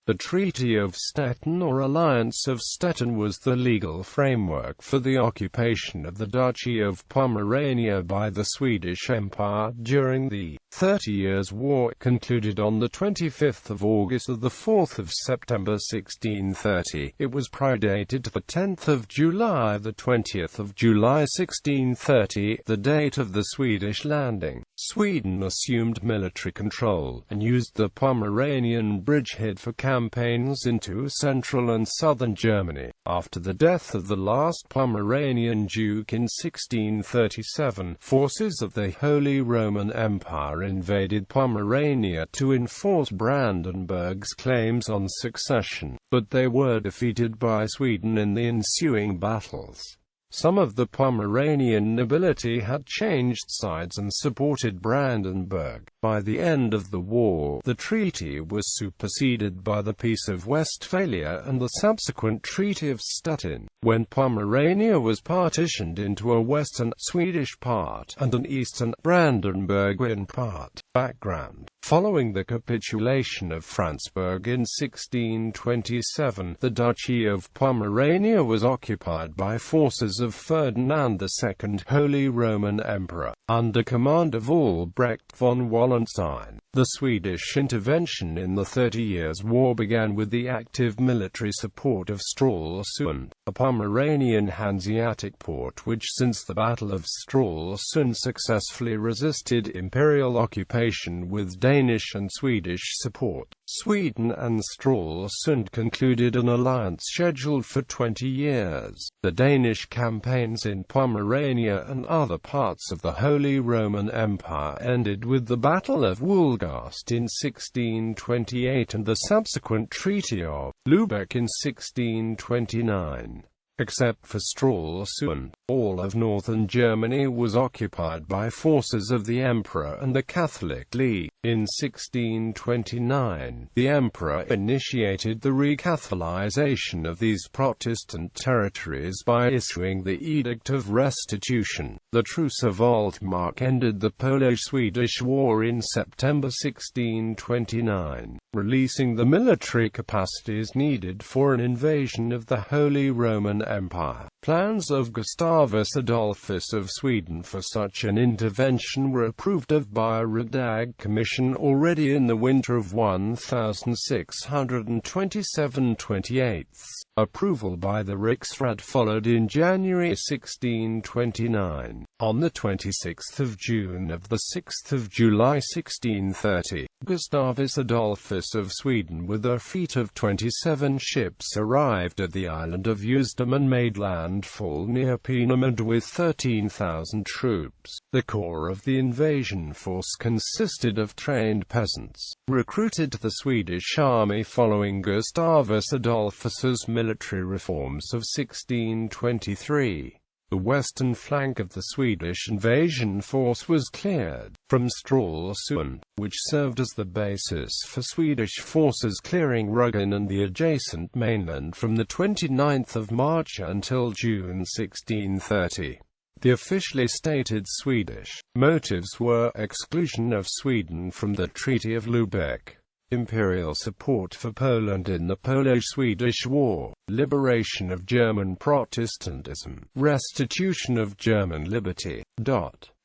The Treaty of Stettin or Alliance of Stettin was the legal framework for the occupation of the Duchy of Pomerania by the Swedish Empire during the 30 Years' War, concluded on the 25th of August to the 4th of September 1630. It was predated the 10th of July, the 20th of July 1630, the date of the Swedish landing. Sweden assumed military control, and used the Pomeranian bridgehead for campaigns into Central and Southern Germany. After the death of the last Pomeranian Duke in 1637, forces of the Holy Roman Empire invaded Pomerania to enforce Brandenburg's claims on succession, but they were defeated by Sweden in the ensuing battles. Some of the Pomeranian nobility had changed sides and supported Brandenburg. By the end of the war, the treaty was superseded by the Peace of Westphalia and the subsequent Treaty of Stettin, when Pomerania was partitioned into a western Swedish part and an eastern Brandenburgian part. Background: following the capitulation of Franzburg in 1627, the Duchy of Pomerania was occupied by forces of Ferdinand II, Holy Roman Emperor, under command of Albrecht von Wallenstein. The Swedish intervention in the 30 Years' War began with the active military support of Stralsund, a Pomeranian Hanseatic port which since the Battle of Stralsund successfully resisted imperial occupation with Danish and Swedish support. Sweden and Stralsund concluded an alliance scheduled for 20 years. The Danish campaigns in Pomerania and other parts of the Holy Roman Empire ended with the Battle of Wolgast in 1628 and the subsequent Treaty of Lubeck in 1629. Except for Stralsund, all of northern Germany was occupied by forces of the Emperor and the Catholic League. In 1629, the Emperor initiated the recatholization of these Protestant territories by issuing the Edict of Restitution. The Truce of Altmark ended the Polish-Swedish War in September 1629, releasing the military capacities needed for an invasion of the Holy Roman Empire. Plans of Gustavus Adolphus of Sweden for such an intervention were approved of by a Riksdag commission already in the winter of 1627-28. Approval by the Riksråd followed in January 1629. On the 26th of June of the 6th of July 1630, Gustavus Adolphus of Sweden with a fleet of 27 ships arrived at the island of Usedom and made landfall near Peenemund with 13,000 troops. The core of the invasion force consisted of trained peasants, recruited to the Swedish army following Gustavus Adolphus's military reforms of 1623. The western flank of the Swedish invasion force was cleared from Stralsund, which served as the basis for Swedish forces clearing Rügen and the adjacent mainland from the 29th of March until June 1630. The officially stated Swedish motives were exclusion of Sweden from the Treaty of Lubeck, imperial support for Poland in the Polish-Swedish War, liberation of German Protestantism, restitution of German liberty.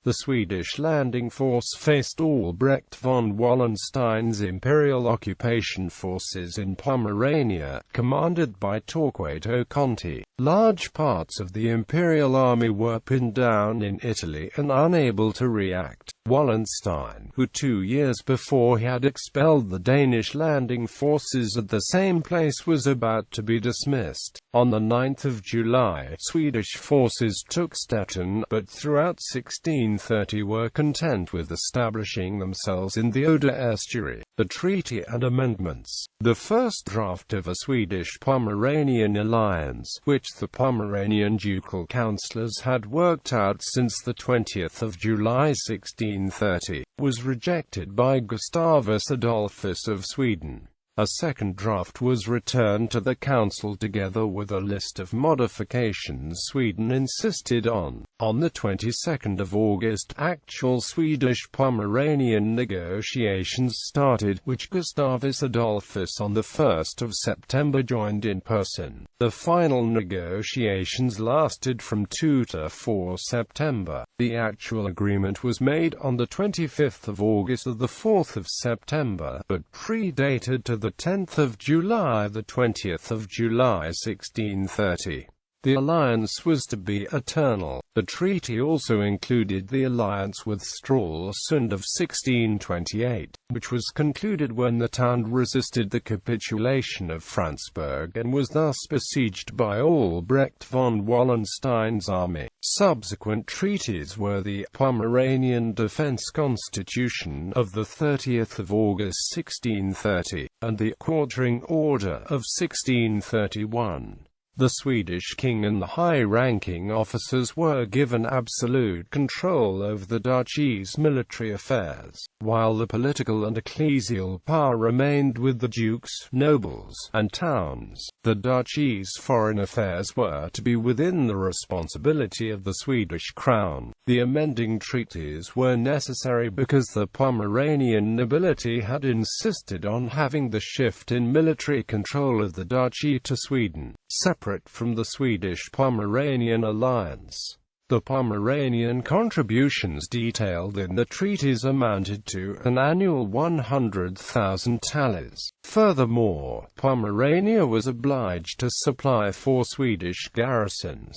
The Swedish landing force faced Albrecht von Wallenstein's imperial occupation forces in Pomerania, commanded by Torquato Conti. Large parts of the imperial army were pinned down in Italy and unable to react. Wallenstein, who 2 years before had expelled the Danish landing forces at the same place, was about to be dismissed. On the 9th of July, Swedish forces took Stettin, but throughout 1630 were content with establishing themselves in the Oder estuary. The treaty and amendments. The first draft of a Swedish-Pomeranian alliance, which the Pomeranian ducal councillors had worked out since the 20th of July 1630, was rejected by Gustavus Adolphus of Sweden. A second draft was returned to the council together with a list of modifications Sweden insisted on. On the 22nd of August, actual Swedish-Pomeranian negotiations started, which Gustavus Adolphus on the 1st of September joined in person. The final negotiations lasted from 2 to 4 September. The actual agreement was made on the 25th of August or the 4th of September, but predated to the 10th of July, the 20th of July 1630. The alliance was to be eternal. The treaty also included the alliance with Stralsund of 1628, which was concluded when the town resisted the capitulation of Franzburg and was thus besieged by Albrecht von Wallenstein's army. Subsequent treaties were the Pomeranian Defense Constitution of the 30th of August 1630, and the Quartering Order of 1631. The Swedish king and the high-ranking officers were given absolute control over the duchy's military affairs, while the political and ecclesial power remained with the dukes, nobles, and towns. The duchy's foreign affairs were to be within the responsibility of the Swedish crown. The amending treaties were necessary because the Pomeranian nobility had insisted on having the shift in military control of the duchy to Sweden, separate from the Swedish-Pomeranian alliance. The Pomeranian contributions detailed in the treaties amounted to an annual 100,000 thalers. Furthermore, Pomerania was obliged to supply 4 Swedish garrisons.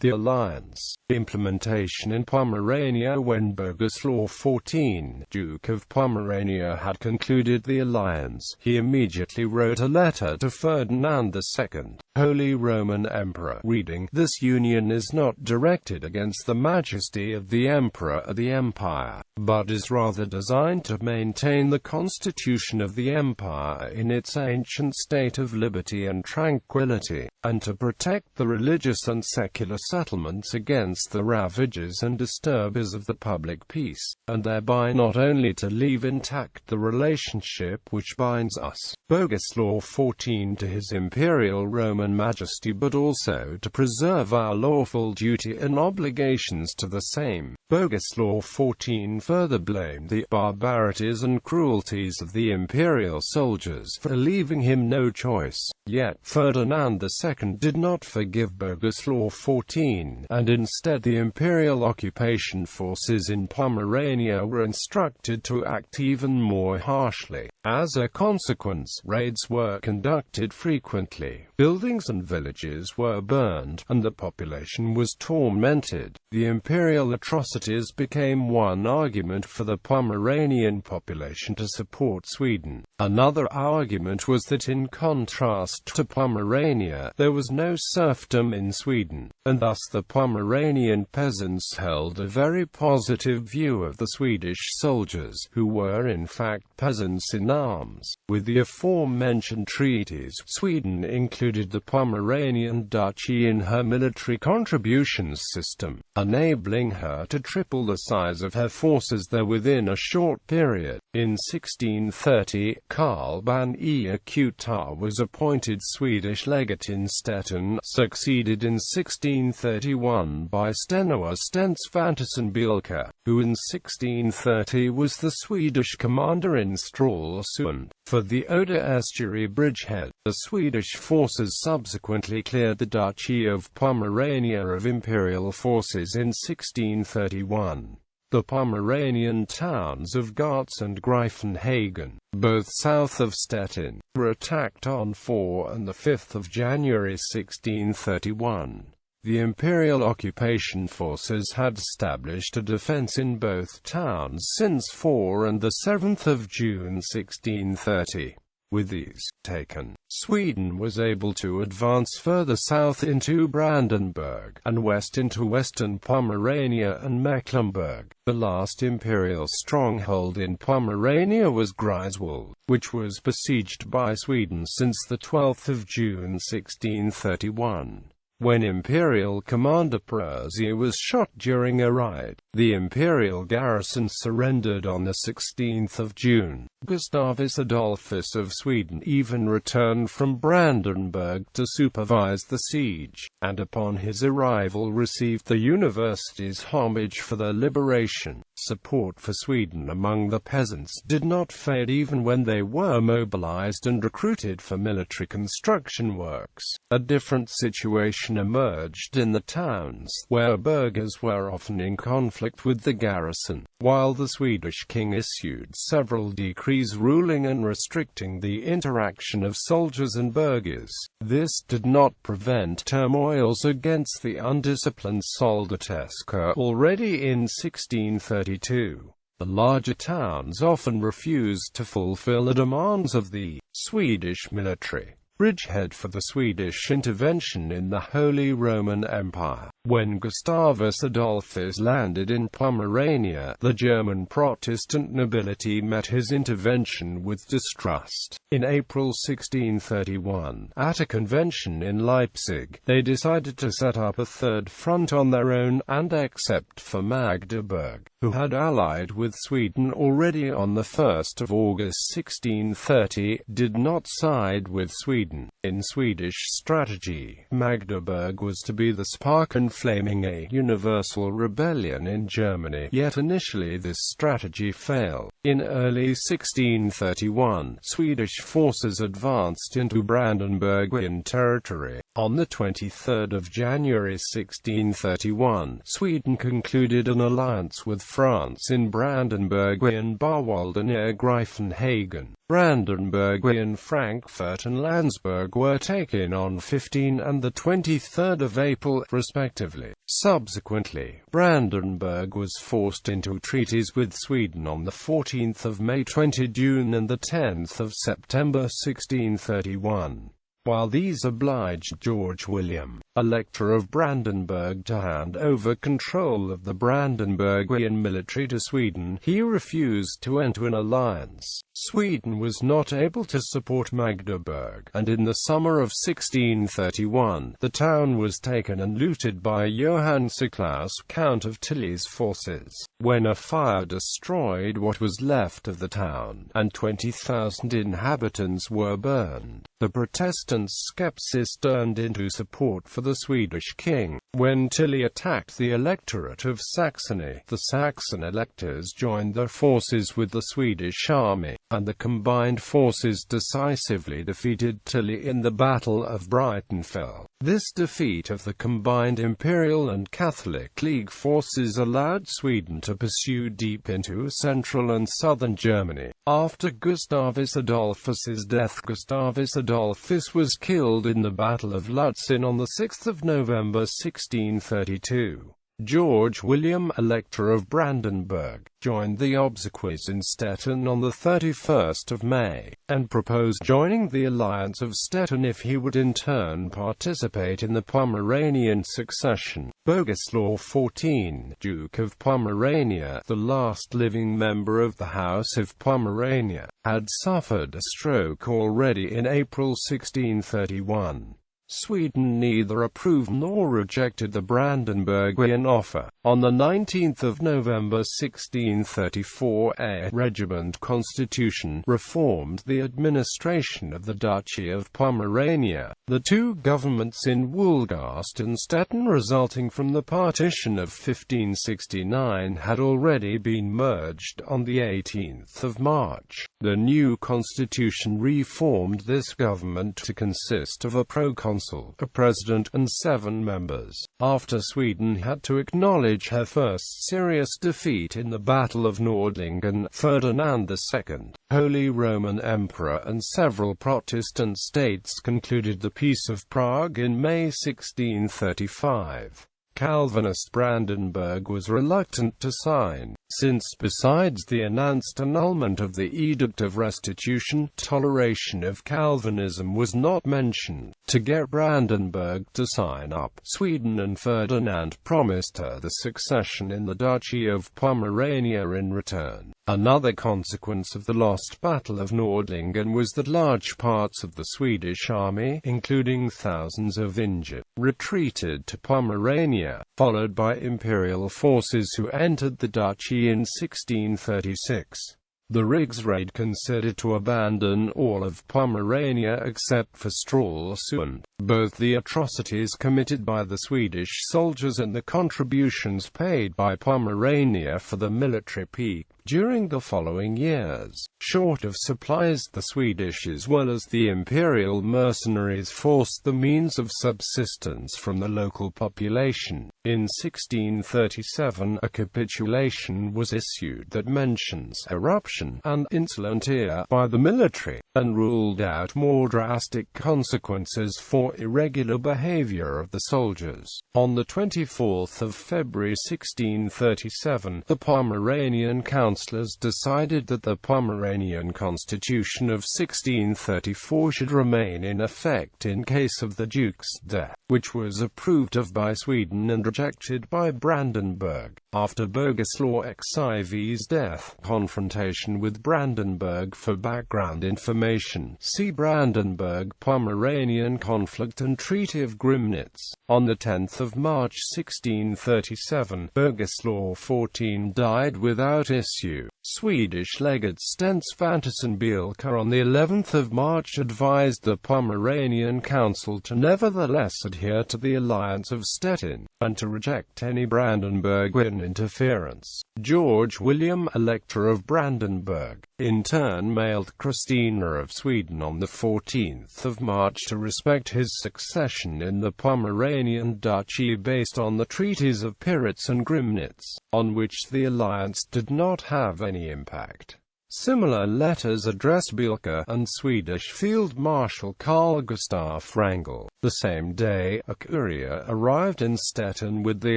The alliance implementation in Pomerania. When Boguslav XIV, Duke of Pomerania, had concluded the alliance, he immediately wrote a letter to Ferdinand II, Holy Roman Emperor, reading, "This union is not directed against the majesty of the Emperor or the Empire, but is rather designed to maintain the constitution of the Empire in its ancient state of liberty and tranquility, and to protect the religious and secular settlements against the ravages and disturbers of the public peace, and thereby not only to leave intact the relationship which binds us, Boguslav XIV, to his Imperial Roman Majesty, but also to preserve our lawful duty and obligations to the same." Boguslav XIV further blamed the barbarities and cruelties of the imperial soldiers for leaving him no choice. Yet Ferdinand II did not forgive Boguslav XIV, and instead the imperial occupation forces in Pomerania were instructed to act even more harshly. As a consequence, raids were conducted frequently, buildings and villages were burned, and the population was tormented. The imperial atrocities became one argument for the Pomeranian population to support Sweden. Another argument was that in contrast to Pomerania, there was no serfdom in Sweden, and thus the Pomeranian peasants held a very positive view of the Swedish soldiers, who were in fact peasants in arms. With the aforementioned treaties, Sweden included the Pomeranian duchy in her military contributions system, enabling her to triple the size of her forces there within a short period. In 1630, Karl van Eekhuitar was appointed Swedish legate in Stettin, succeeded in 1631 by Steno Svantesson Bielke, who in 1630 was the Swedish commander in Stralsund. For the Oder estuary bridgehead, the Swedish forces subsequently cleared the Duchy of Pomerania of imperial forces in 1631. The Pomeranian towns of Gotz and Greifenhagen, both south of Stettin, were attacked on 4 and 5 January 1631. The imperial occupation forces had established a defense in both towns since 4 and 7 June 1630. With these taken, Sweden was able to advance further south into Brandenburg, and west into western Pomerania and Mecklenburg. The last imperial stronghold in Pomerania was Greifswald, which was besieged by Sweden since 12 June 1631. when Imperial commander Percy was shot during a raid. The Imperial garrison surrendered on the 16th of June. Gustavus Adolphus of Sweden even returned from Brandenburg to supervise the siege, and upon his arrival received the university's homage for their liberation. Support for Sweden among the peasants did not fade even when they were mobilized and recruited for military construction works. A different situation emerged in the towns, where burghers were often in conflict with the garrison. While the Swedish king issued several decrees ruling and restricting the interaction of soldiers and burghers, this did not prevent turmoils against the undisciplined soldateska already in 1632. The larger towns often refused to fulfill the demands of the Swedish military, bridgehead for the Swedish intervention in the Holy Roman Empire. When Gustavus Adolphus landed in Pomerania, the German Protestant nobility met his intervention with distrust. In April 1631, at a convention in Leipzig, they decided to set up a third front on their own, and except for Magdeburg, who had allied with Sweden already on the 1st of August 1630, did not side with Sweden. In Swedish strategy, Magdeburg was to be the spark inflaming a universal rebellion in Germany, yet initially this strategy failed. In early 1631, Swedish forces advanced into Brandenburgian territory. On the 23rd of January 1631, Sweden concluded an alliance with France in Brandenburgian Bauwalde near Greifenhagen. Brandenburgian Frankfurt and Landsberg were taken on 15 and the 23rd of April, respectively. Subsequently, Brandenburg was forced into treaties with Sweden on the 14th of May, 20 June and the 10th of September 1631. While these obliged George William, Elector of Brandenburg, to hand over control of the Brandenburgian military to Sweden, he refused to enter an alliance. Sweden was not able to support Magdeburg, and in the summer of 1631, the town was taken and looted by Johann Siklaus, Count of Tilly's forces. When a fire destroyed what was left of the town, and 20,000 inhabitants were burned, the Protestant skepsis turned into support for the Swedish king. When Tilly attacked the electorate of Saxony, the Saxon electors joined their forces with the Swedish army, and the combined forces decisively defeated Tilly in the Battle of Breitenfeld. This defeat of the combined Imperial and Catholic League forces allowed Sweden to pursue deep into Central and Southern Germany. After Gustavus Adolphus's death, Gustavus Adolphus was killed in the Battle of Lutzen on the 6th of November 1632. George William, Elector of Brandenburg, joined the obsequies in Stettin on the 31st of May, and proposed joining the Alliance of Stettin if he would in turn participate in the Pomeranian succession. Bogislaw XIV, Duke of Pomerania, the last living member of the House of Pomerania, had suffered a stroke already in April 1631. Sweden neither approved nor rejected the Brandenburgian offer. On the 19th of November 1634, a regiment constitution reformed the administration of the Duchy of Pomerania. The two governments in Wolgast and Stettin resulting from the partition of 1569 had already been merged on the 18th of March. The new constitution reformed this government to consist of a proconsul, a president, and 7 members. After Sweden had to acknowledge her first serious defeat in the Battle of Nordlingen, Ferdinand II, Holy Roman Emperor, and several Protestant states concluded the Peace of Prague in May 1635. Calvinist Brandenburg was reluctant to sign. since besides the announced annulment of the Edict of Restitution, toleration of Calvinism was not mentioned. To get Brandenburg to sign up, Sweden and Ferdinand promised her the succession in the Duchy of Pomerania in return. Another consequence of the lost Battle of Nordlingen was that large parts of the Swedish army, including thousands of injured, retreated to Pomerania, followed by imperial forces who entered the duchy in 1636. The Rigsraid considered to abandon all of Pomerania except for Stralsund. Both the atrocities committed by the Swedish soldiers and the contributions paid by Pomerania for the military peak during the following years. Short of supplies, the Swedish as well as the imperial mercenaries forced the means of subsistence from the local population. In 1637, a capitulation was issued that mentions eruption and insolentia by the military, and ruled out more drastic consequences for irregular behavior of the soldiers. On the 24th of February 1637, the Pomeranian councillors decided that the Pomeranian Constitution of 1634 should remain in effect in case of the Duke's death, which was approved of by Sweden and rejected by Brandenburg. After Bogislaw XIV's death, confrontation with Brandenburg. For background information, see Brandenburg-Pomeranian conflict and Treaty of Grimnitz. On the 10th of March 1637, Bogislaw XIV died without issue. Swedish legate Sten Svantesson Bielke on the 11th of March advised the Pomeranian Council to nevertheless adhere to the Alliance of Stettin, and to reject any Brandenburgian interference. George William, Elector of Brandenburg, in turn mailed Christina of Sweden on the 14th of March to respect his succession in the Pomeranian duchy based on the treaties of Piritz and Grimnitz, on which the alliance did not have any impact. Similar letters addressed Bielke and Swedish Field Marshal Carl Gustaf Wrangel. The same day, a courier arrived in Stettin with the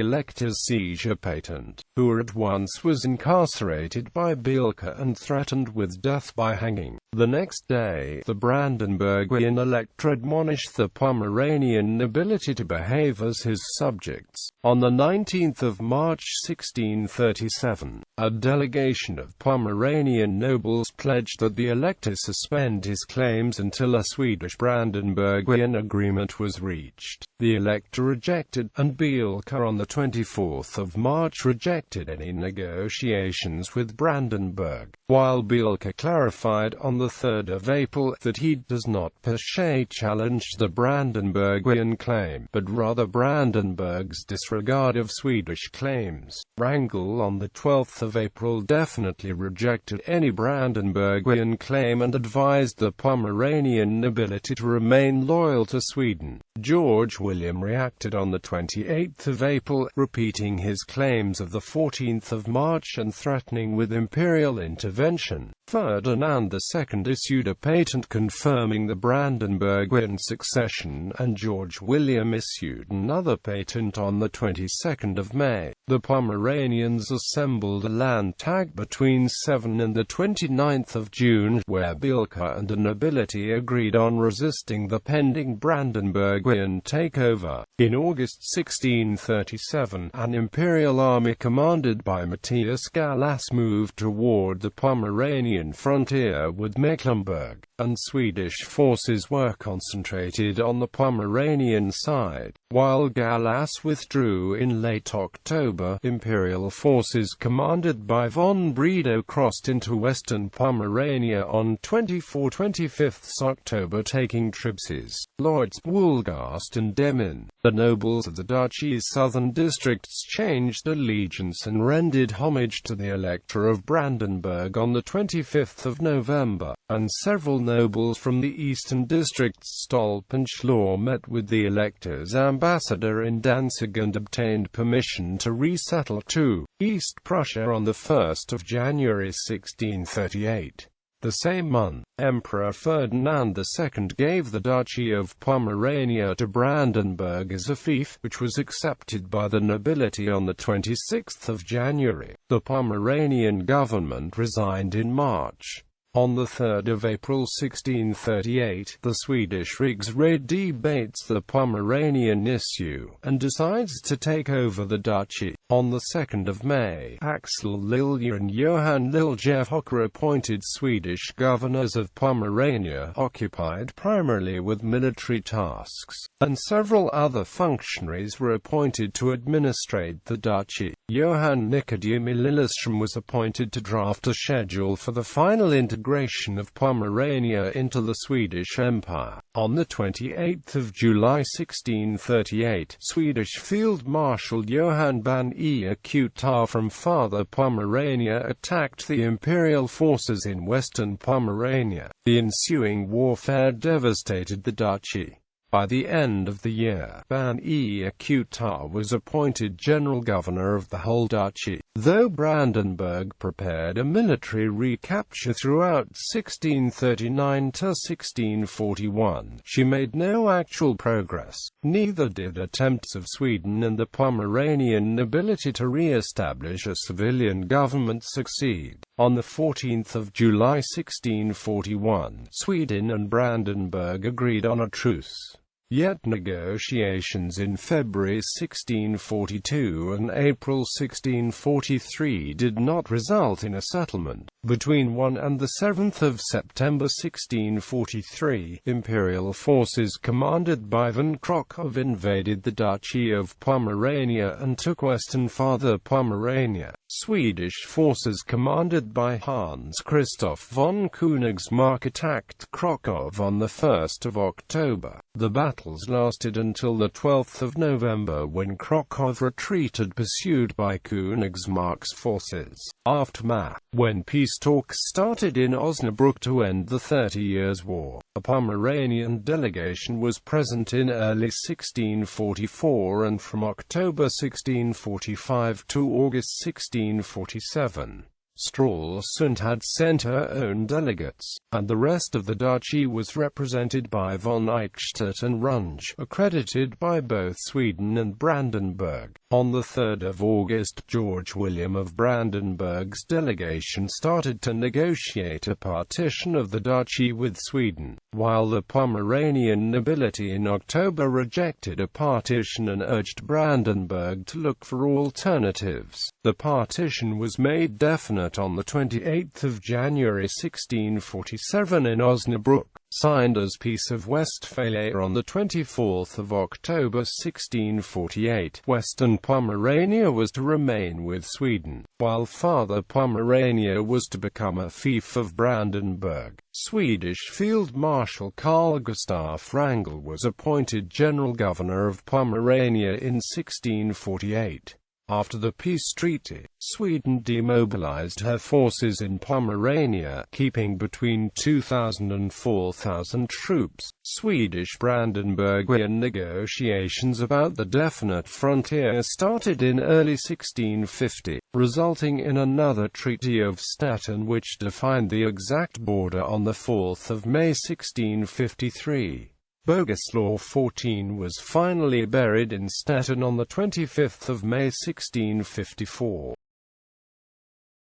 elector's seizure patent, who at once was incarcerated by Bielke and threatened with death by hanging. The next day, the Brandenburgian elector admonished the Pomeranian nobility to behave as his subjects. On the 19th of March 1637, a delegation of Pomeranian nobles pledged that the elector suspend his claims until a Swedish Brandenburgian agreement was reached. The elector rejected, and Bielke on the 24th of March rejected any negotiations with Brandenburg, while Bielke clarified on the 3rd of April that he does not per se challenge the Brandenburgian claim, but rather Brandenburg's disregard of Swedish claims. Wrangel on the 12th of April definitely rejected any Brandenburgian claim and advised the Pomeranian nobility to remain loyal to Sweden. George William reacted on the 28th of April, repeating his claims of the 14th of March and threatening with imperial intervention. Ferdinand II issued a patent confirming the Brandenburgian succession, and George William issued another patent on the 22nd of May. The Pomeranians assembled a Landtag between 7 and the 29th of June, where Bielke and the nobility agreed on resisting the pending Brandenburgian takeover. In August 1637, an imperial army commanded by Matthias Gallas moved toward the Pomeranian frontier with Mecklenburg, and Swedish forces were concentrated on the Pomeranian side. While Gallas withdrew in late October, imperial forces commanded by von Bredow crossed into western Pomerania on 24–25 October, taking Tribses, Lords Woolgast and Demmin. The nobles of the duchy's southern districts changed allegiance and rendered homage to the Elector of Brandenburg on the 25th of November, and several nobles from the eastern districts Stolp and Schlor met with the Elector's ambassador in Danzig and obtained permission to resettle to East Prussia on the 1st of January 1638. The same month, Emperor Ferdinand II gave the Duchy of Pomerania to Brandenburg as a fief, which was accepted by the nobility on 26 January. The Pomeranian government resigned in March. On 3 April 1638, the Swedish Riksdag debates the Pomeranian issue, and decides to take over the duchy. On 2 May, Axel Lilja and Johan Liljefok were appointed Swedish governors of Pomerania, occupied primarily with military tasks, and several other functionaries were appointed to administrate the duchy. Johan Nicodemi Lilleström was appointed to draft a schedule for the final integration of Pomerania into the Swedish Empire. On 28 July 1638, Swedish Field Marshal Johan van Eekhuitar from Father Pomerania attacked the imperial forces in western Pomerania. The ensuing warfare devastated the duchy. By the end of the year, van Eekhuitar was appointed general governor of the whole duchy. Though Brandenburg prepared a military recapture throughout 1639 to 1641, she made no actual progress. Neither did attempts of Sweden and the Pomeranian nobility to re-establish a civilian government succeed. On 14 July 1641, Sweden and Brandenburg agreed on a truce. Yet negotiations in February 1642 and April 1643 did not result in a settlement. Between 1 and 7 September 1643, imperial forces commanded by von Krokov invaded the Duchy of Pomerania and took western Father Pomerania. Swedish forces commanded by Hans Christoph von Königsmarck attacked Krakow on 1 October. The battles lasted until 12 November, when Krakow retreated pursued by Königsmarck's forces. Aftermath. When peace talks started in Osnabrück to end the 30 Years' War, a Pomeranian delegation was present in early 1644 and from October 1645 to August 1647. Stralsund had sent her own delegates, and the rest of the duchy was represented by von Eichstätt and Runge, accredited by both Sweden and Brandenburg. On 3 August, George William of Brandenburg's delegation started to negotiate a partition of the duchy with Sweden, while the Pomeranian nobility in October rejected a partition and urged Brandenburg to look for alternatives. The partition was made definite on 28 January 1647 in Osnabrück, signed as Peace of Westphalia on 24 October 1648. Western Pomerania was to remain with Sweden, while Father Pomerania was to become a fief of Brandenburg. Swedish Field Marshal Carl Gustaf Wrangel was appointed general governor of Pomerania in 1648. After the peace treaty, Sweden demobilized her forces in Pomerania, keeping between 2,000 and 4,000 troops. Swedish Brandenburgian negotiations about the definite frontier started in early 1650, resulting in another Treaty of Stettin which defined the exact border on 4 May 1653. Boguslaw XIV was finally buried in Stettin on 25 May 1654.